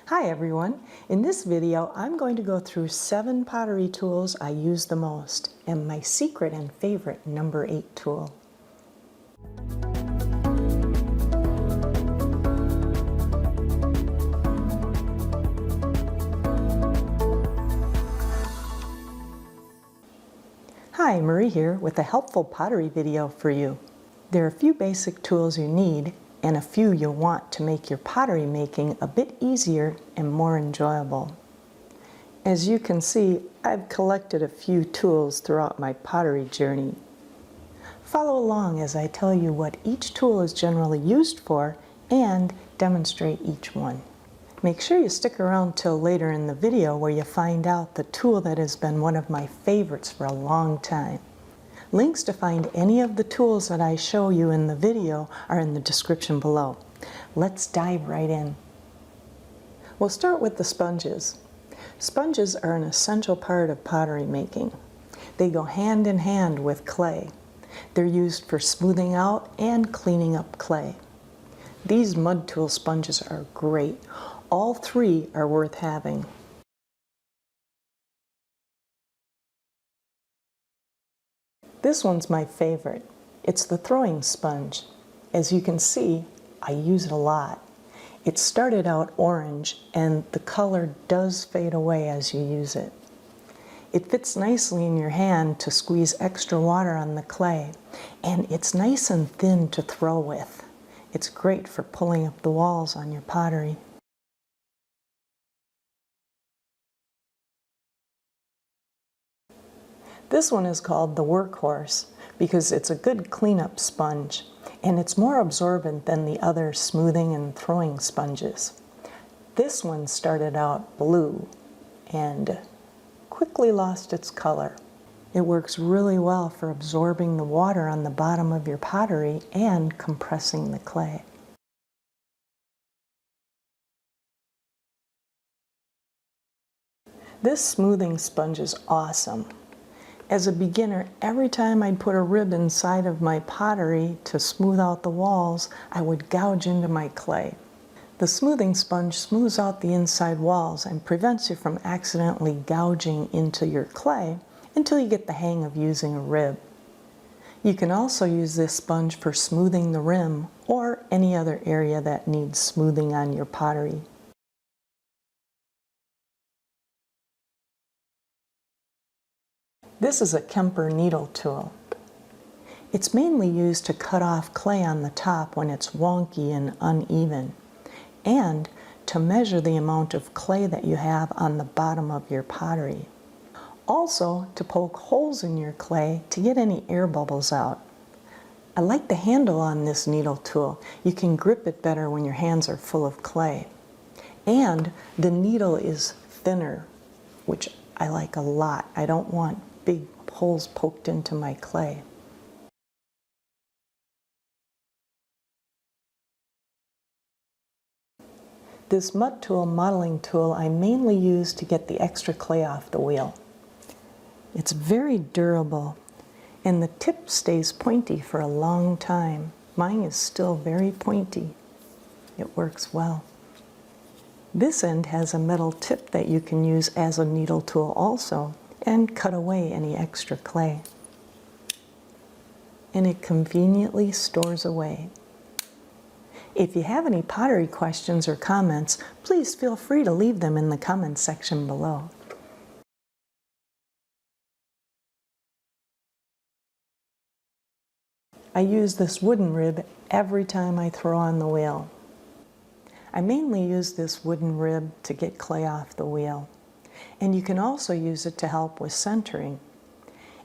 Hi everyone! In this video I'm going to go through 7 pottery tools I use the most and my secret and favorite number 8 tool. Hi, Marie here with a helpful pottery video for you. There are a few basic tools you need and a few you'll want to make your pottery making a bit easier and more enjoyable. As you can see, I've collected a few tools throughout my pottery journey. Follow along as I tell you what each tool is generally used for and demonstrate each one. Make sure you stick around till later in the video where you find out the tool that has been one of my favorites for a long time. Links to find any of the tools that I show you in the video are in the description below. Let's dive right in. We'll start with the sponges. Sponges are an essential part of pottery making. They go hand in hand with clay. They're used for smoothing out and cleaning up clay. These mud tool sponges are great. All 3 are worth having. This one's my favorite. It's the throwing sponge. As you can see, I use it a lot. It started out orange and the color does fade away as you use it. It fits nicely in your hand to squeeze extra water on the clay, and it's nice and thin to throw with. It's great for pulling up the walls on your pottery. This one is called the workhorse because it's a good cleanup sponge and it's more absorbent than the other smoothing and throwing sponges. This one started out blue and quickly lost its color. It works really well for absorbing the water on the bottom of your pottery and compressing the clay. This smoothing sponge is awesome. As a beginner, every time I'd put a rib inside of my pottery to smooth out the walls, I would gouge into my clay. The smoothing sponge smooths out the inside walls and prevents you from accidentally gouging into your clay until you get the hang of using a rib. You can also use this sponge for smoothing the rim or any other area that needs smoothing on your pottery. This is a Kemper needle tool. It's mainly used to cut off clay on the top when it's wonky and uneven, and to measure the amount of clay that you have on the bottom of your pottery. Also, to poke holes in your clay to get any air bubbles out. I like the handle on this needle tool. You can grip it better when your hands are full of clay. And the needle is thinner, which I like a lot. I don't want big holes poked into my clay. This mud tool modeling tool I mainly use to get the extra clay off the wheel. It's very durable and the tip stays pointy for a long time. Mine is still very pointy. It works well. This end has a metal tip that you can use as a needle tool also, and cut away any extra clay. And it conveniently stores away. If you have any pottery questions or comments, please feel free to leave them in the comments section below. I use this wooden rib every time I throw on the wheel. I mainly use this wooden rib to get clay off the wheel. And you can also use it to help with centering.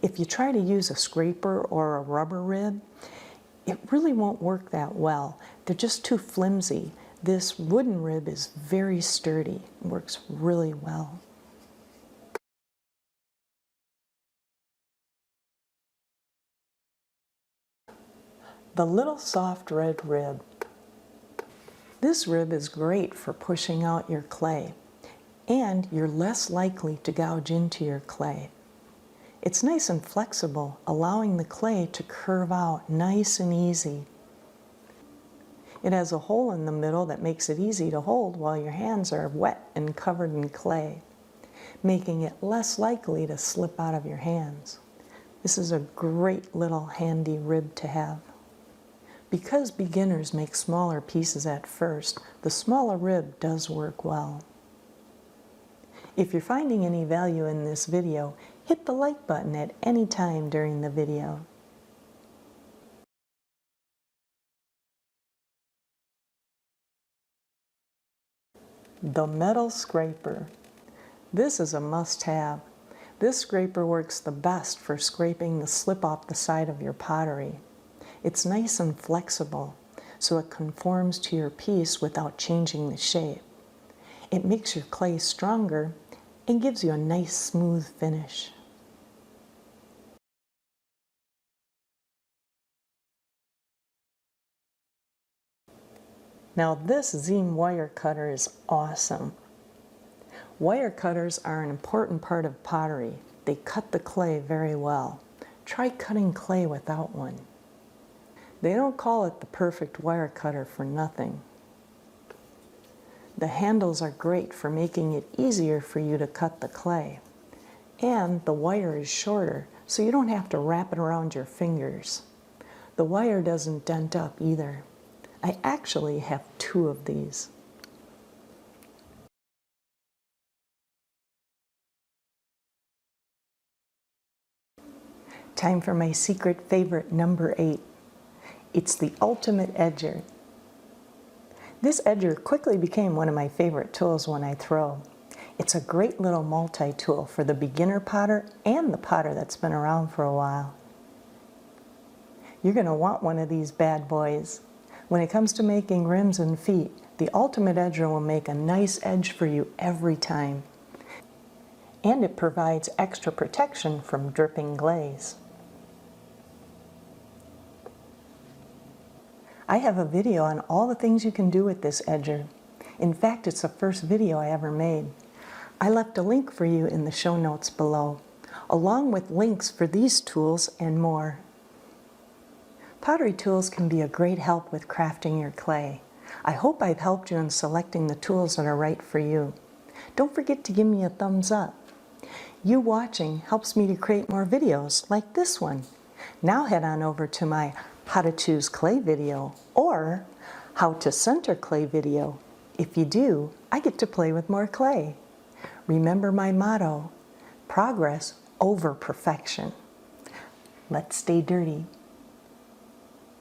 If you try to use a scraper or a rubber rib, it really won't work that well. They're just too flimsy. This wooden rib is very sturdy. It works really well. The little soft red rib. This rib is great for pushing out your clay, and you're less likely to gouge into your clay. It's nice and flexible, allowing the clay to curve out nice and easy. It has a hole in the middle that makes it easy to hold while your hands are wet and covered in clay, making it less likely to slip out of your hands. This is a great little handy rib to have. Because beginners make smaller pieces at first, the smaller rib does work well. If you're finding any value in this video, hit the like button at any time during the video. The metal scraper. This is a must-have. This scraper works the best for scraping the slip off the side of your pottery. It's nice and flexible, so it conforms to your piece without changing the shape. It makes your clay stronger and gives you a nice smooth finish. Now this Xiem wire cutter is awesome. Wire cutters are an important part of pottery. They cut the clay very well. Try cutting clay without one. They don't call it the perfect wire cutter for nothing. The handles are great for making it easier for you to cut the clay. And the wire is shorter, so you don't have to wrap it around your fingers. The wire doesn't dent up either. I actually have 2 of these. Time for my secret favorite, number 8. It's the ultimate edger. This edger quickly became one of my favorite tools when I throw. It's a great little multi-tool for the beginner potter and the potter that's been around for a while. You're going to want one of these bad boys. When it comes to making rims and feet, the ultimate edger will make a nice edge for you every time. And it provides extra protection from dripping glaze. I have a video on all the things you can do with this edger. In fact, it's the first video I ever made. I left a link for you in the show notes below, along with links for these tools and more. Pottery tools can be a great help with crafting your clay. I hope I've helped you in selecting the tools that are right for you. Don't forget to give me a thumbs up. You watching helps me to create more videos like this one. Now head on over to my How to Choose Clay video or How to Center Clay video. If you do, I get to play with more clay. Remember my motto, progress over perfection. Let's stay dirty.